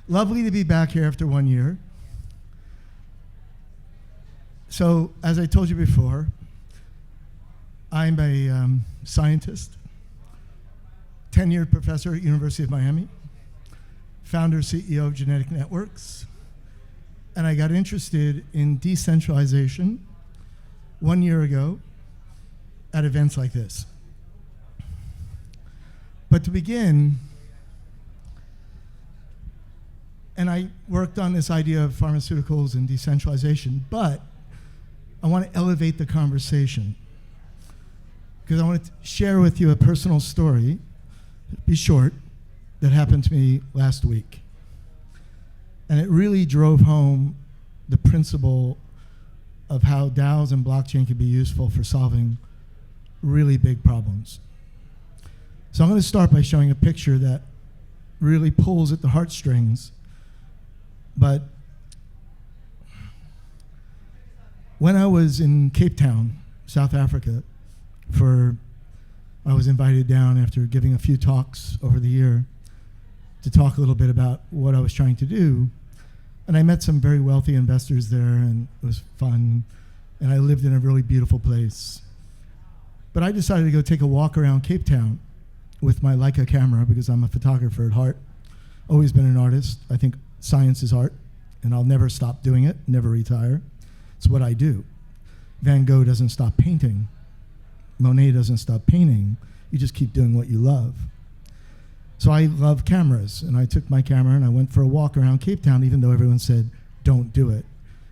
Lovely to be back here after 1 year. So, as I told you before, I'm a scientist, tenured professor at University of Miami, founder, CEO of Genetic Networks, and I got interested in decentralization 1 year ago at events like this. But to begin, and I worked on this idea of pharmaceuticals and decentralization, but I want to elevate the conversation because I want to share with you a personal story, be short, that happened to me last week. And it really drove home the principle of how DAOs and blockchain can be useful for solving really big problems. So I'm going to start by showing a picture that really pulls at the heartstrings. But when I was in Cape Town, South Africa, I was invited down after giving a few talks over the year to talk a little bit about what I was trying to do. And I met some very wealthy investors there, and it was fun. And I lived in a really beautiful place. But I decided to go take a walk around Cape Town with my Leica camera because I'm a photographer at heart. Always been an artist. I think science is art, and I'll never stop doing it, never retire. It's what I do. Van Gogh doesn't stop painting. Monet doesn't stop painting. You just keep doing what you love. So I love cameras, and I took my camera and I went for a walk around Cape Town, even though everyone said, don't do it,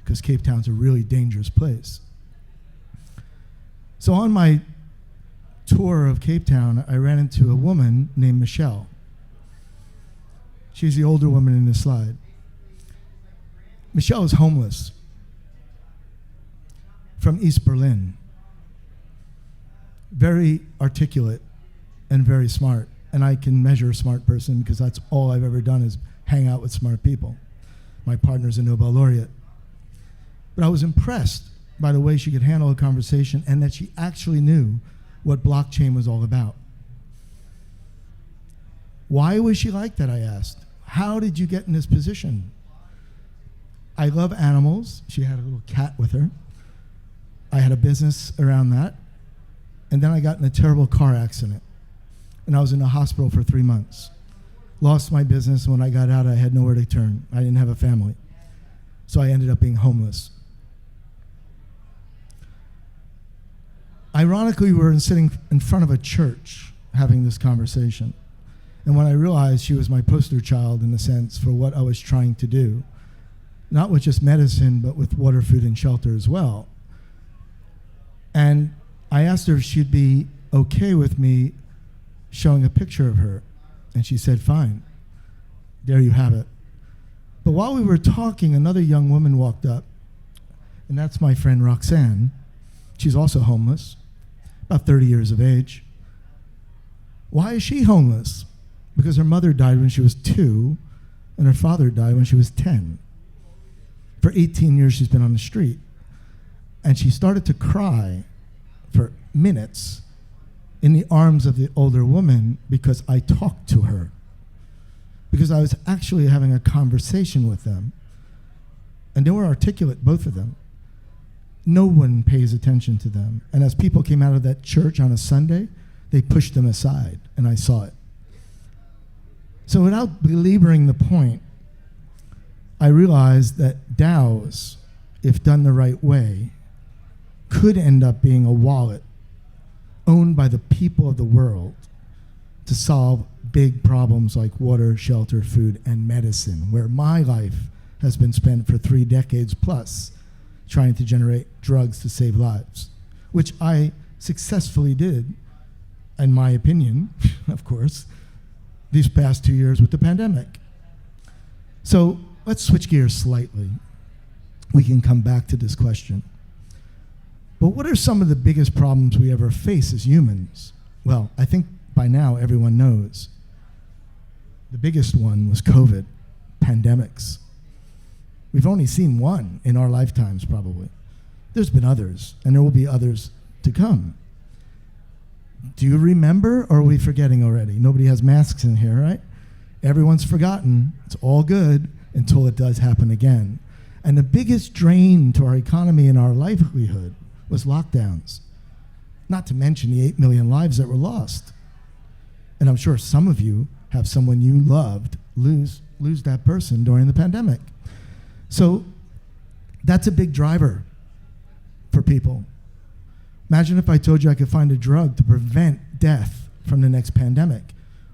because Cape Town's a really dangerous place. So on my tour of Cape Town, I ran into a woman named Michelle. She's the older woman in this slide. Michelle is homeless from East Berlin. Very articulate and very smart. And I can measure a smart person because that's all I've ever done is hang out with smart people. My partner's a Nobel laureate. But I was impressed by the way she could handle a conversation and that she actually knew what blockchain was all about. Why was she like that, I asked. How did you get in this position? I love animals. She had a little cat with her. I had a business around that. And then I got in a terrible car accident. And I was in the hospital for 3 months. Lost my business. When I got out, I had nowhere to turn. I didn't have a family. So I ended up being homeless. Ironically, we were sitting in front of a church having this conversation. And when I realized she was my poster child, in a sense, for what I was trying to do, not with just medicine, but with water, food, and shelter as well. And I asked her if she'd be okay with me showing a picture of her. And she said, fine. There you have it. But while we were talking, another young woman walked up, and that's my friend Roxanne. She's also homeless, about 30 years of age. Why is she homeless? Because her mother died when she was 2, and her father died when she was 10. For 18 years, she's been on the street. And she started to cry for minutes in the arms of the older woman because I talked to her. Because I was actually having a conversation with them. And they were articulate, both of them. No one pays attention to them. And as people came out of that church on a Sunday, they pushed them aside, and I saw it. So without belaboring the point, I realized that DAOs, if done the right way, could end up being a wallet owned by the people of the world to solve big problems like water, shelter, food, and medicine, where my life has been spent for 3 decades plus trying to generate drugs to save lives, which I successfully did, in my opinion, of course, these past 2 years with the pandemic. So let's switch gears slightly. We can come back to this question. But what are some of the biggest problems we ever face as humans? Well, I think by now everyone knows. The biggest one was COVID, pandemics. We've only seen one in our lifetimes, probably. There's been others, and there will be others to come. Do you remember, or are we forgetting already? Nobody has masks in here, right? Everyone's forgotten. It's all good until it does happen again. And the biggest drain to our economy and our livelihood was lockdowns. Not to mention the 8 million lives that were lost. And I'm sure some of you have someone you loved lose that person during the pandemic. So that's a big driver for people. Imagine if I told you I could find a drug to prevent death from the next pandemic.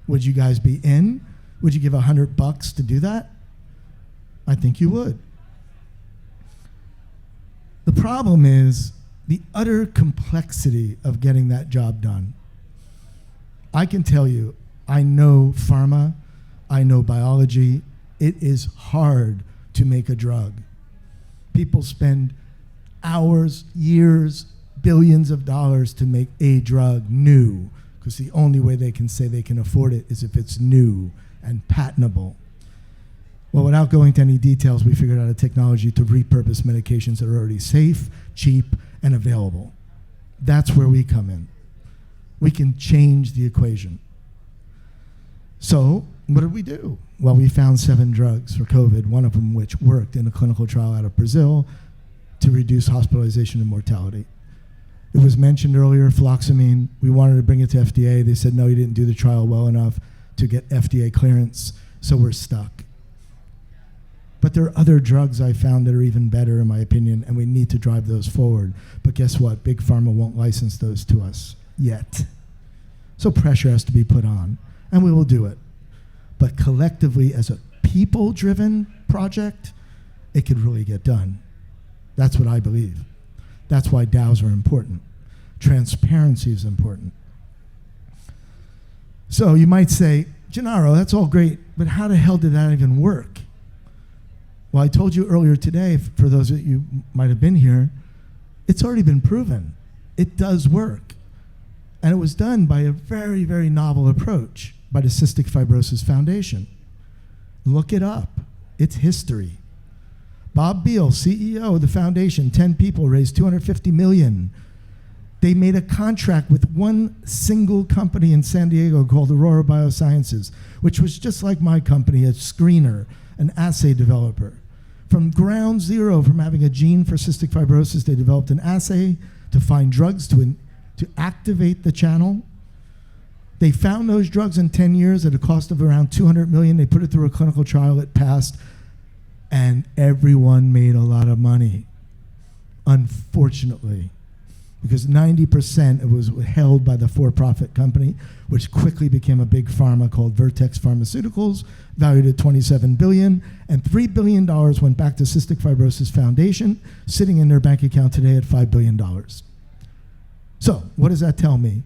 Would you guys be in? Would you give $100 to do that? I think you would. The problem is the utter complexity of getting that job done. I can tell you, I know pharma, I know biology. It is hard to make a drug. People spend hours, years, billions of dollars to make a drug new, because the only way they can say they can afford it is if it's new and patentable. Well, without going into any details, we figured out a technology to repurpose medications that are already safe, cheap, and available. That's where we come in. We can change the equation. So, what did we do? Well, we found 7 drugs for COVID, one of them which worked in a clinical trial out of Brazil to reduce hospitalization and mortality. It was mentioned earlier, fluoxamine. We wanted to bring it to FDA. They said, no, you didn't do the trial well enough to get FDA clearance, so we're stuck. But there are other drugs I found that are even better, in my opinion, and we need to drive those forward. But guess what? Big Pharma won't license those to us yet. So pressure has to be put on, and we will do it. But collectively, as a people-driven project, it could really get done. That's what I believe. That's why DAOs are important. Transparency is important. So you might say, Gennaro, that's all great, but how the hell did that even work? Well, I told you earlier today, for those of you who might have been here, it's already been proven. It does work. And it was done by a very, very novel approach by the Cystic Fibrosis Foundation. Look it up. It's history. Bob Beal, CEO of the foundation, 10 people, raised $250 million. They made a contract with one single company in San Diego called Aurora Biosciences, which was just like my company, a screener, an assay developer. From ground zero, from having a gene for cystic fibrosis, they developed an assay to find drugs to activate the channel. They found those drugs in 10 years at a cost of around $200 million. They put it through a clinical trial, it passed, and everyone made a lot of money, unfortunately, because 90% it was held by the for-profit company, which quickly became a big pharma called Vertex Pharmaceuticals, valued at $27 billion, and $3 billion went back to Cystic Fibrosis Foundation, sitting in their bank account today at $5 billion. So what does that tell me?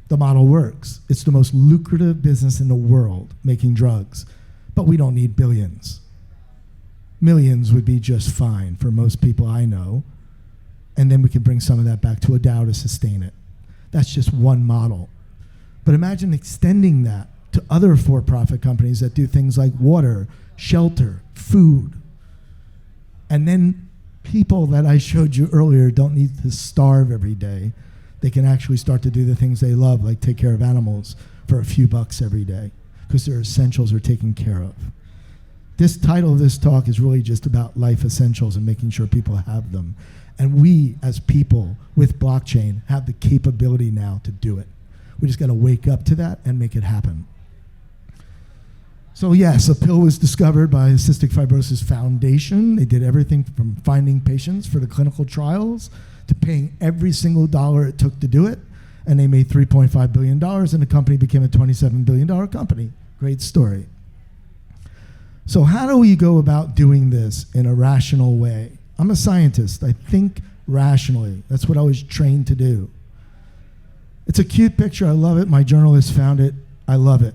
The model works. It's the most lucrative business in the world, making drugs, but we don't need billions. Millions would be just fine for most people I know, and then we can bring some of that back to a DAO to sustain it. That's just one model. But imagine extending that to other for-profit companies that do things like water, shelter, food. And then people that I showed you earlier don't need to starve every day. They can actually start to do the things they love, like take care of animals for a few bucks every day, because their essentials are taken care of. This title of this talk is really just about life essentials and making sure people have them. And we, as people with blockchain, have the capability now to do it. We just got to wake up to that and make it happen. So yes, a pill was discovered by the Cystic Fibrosis Foundation. They did everything from finding patients for the clinical trials to paying every single dollar it took to do it. And they made $3.5 billion, and the company became a $27 billion company. Great story. So how do we go about doing this in a rational way? I'm a scientist. I think rationally. That's what I was trained to do. It's a cute picture. I love it. My journalist found it. I love it.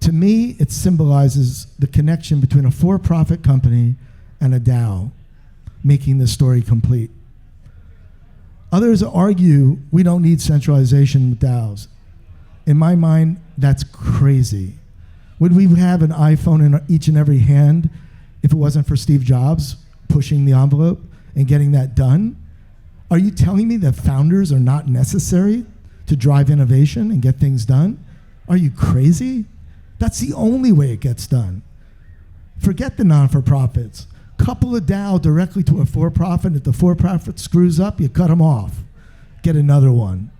To me, it symbolizes the connection between a for-profit company and a DAO, making the story complete. Others argue we don't need centralization with DAOs. In my mind, that's crazy. Would we have an iPhone in each and every hand if it wasn't for Steve Jobs pushing the envelope and getting that done? Are you telling me that founders are not necessary to drive innovation and get things done? Are you crazy? That's the only way it gets done. Forget the non-for-profits. Couple a Dow directly to a for-profit. If the for-profit screws up, you cut them off. Get another one.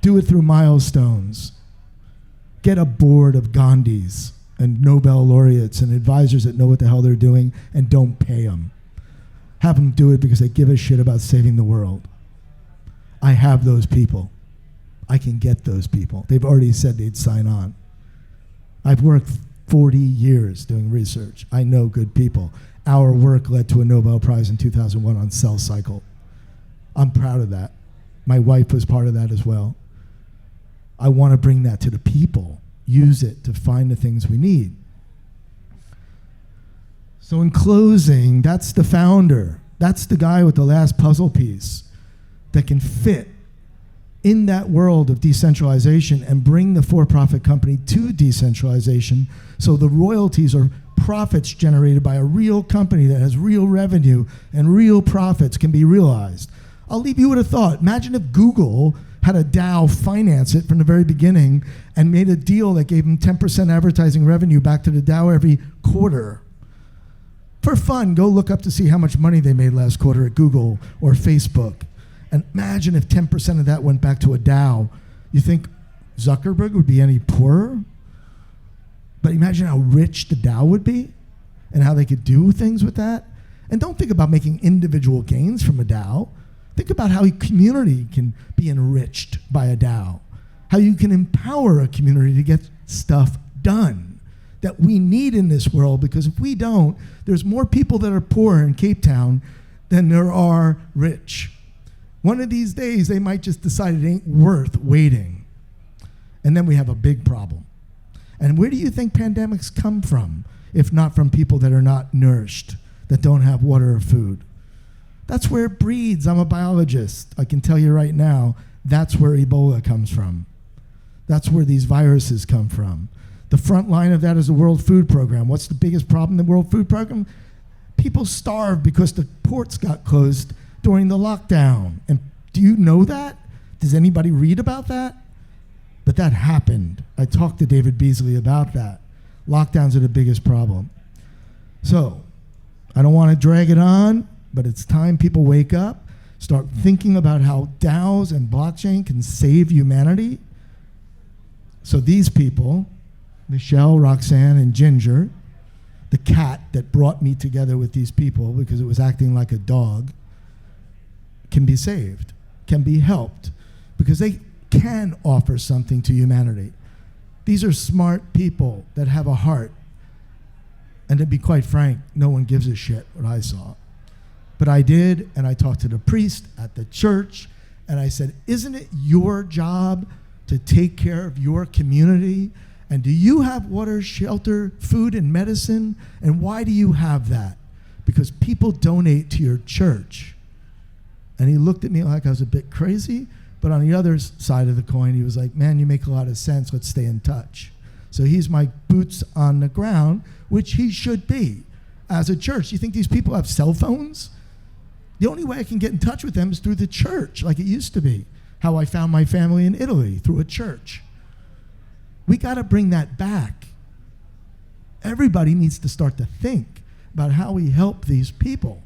Do it through milestones. Get a board of Gandhis and Nobel laureates and advisors that know what the hell they're doing, and don't pay them. Have them do it because they give a shit about saving the world. I have those people. I can get those people. They've already said they'd sign on. I've worked 40 years doing research. I know good people. Our work led to a Nobel Prize in 2001 on cell cycle. I'm proud of that. My wife was part of that as well. I want to bring that to the people, use it to find the things we need. So in closing, that's the founder. That's the guy with the last puzzle piece that can fit in that world of decentralization and bring the for-profit company to decentralization, so the royalties or profits generated by a real company that has real revenue and real profits can be realized. I'll leave you with a thought. Imagine if Google had a DAO finance it from the very beginning and made a deal that gave them 10% advertising revenue back to the DAO every quarter. For fun, go look up to see how much money they made last quarter at Google or Facebook. And imagine if 10% of that went back to a DAO. You think Zuckerberg would be any poorer? But imagine how rich the DAO would be and how they could do things with that. And don't think about making individual gains from a DAO. Think about how a community can be enriched by a DAO, how you can empower a community to get stuff done that we need in this world, because if we don't, there's more people that are poor in Cape Town than there are rich. One of these days, they might just decide it ain't worth waiting. And then we have a big problem. And where do you think pandemics come from, if not from people that are not nourished, that don't have water or food? That's where it breeds. I'm a biologist. I can tell you right now, that's where Ebola comes from. That's where these viruses come from. The front line of that is the World Food Program. What's the biggest problem in the World Food Program? People starve because the ports got closed during the lockdown. And do you know that? Does anybody read about that? But that happened. I talked to David Beasley about that. Lockdowns are the biggest problem. So, I don't want to drag it on, but it's time people wake up, start thinking about how DAOs and blockchain can save humanity. So these people, Michelle, Roxanne, and Ginger, the cat that brought me together with these people because it was acting like a dog, can be saved, can be helped, because they can offer something to humanity. These are smart people that have a heart. And to be quite frank, no one gives a shit what I saw. But I did, and I talked to the priest at the church, and I said, isn't it your job to take care of your community? And do you have water, shelter, food, and medicine? And why do you have that? Because people donate to your church. And he looked at me like I was a bit crazy, but on the other side of the coin, he was like, man, you make a lot of sense. Let's stay in touch. So he's my boots on the ground, which he should be as a church. You think these people have cell phones? The only way I can get in touch with them is through the church, like it used to be. How I found my family in Italy, through a church. We got to bring that back. Everybody needs to start to think about how we help these people.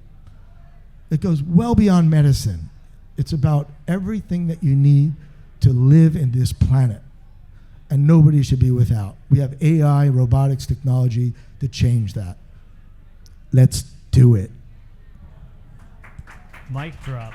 It goes well beyond medicine. It's about everything that you need to live in this planet. And nobody should be without. We have AI, robotics, technology to change that. Let's do it. Mic drop.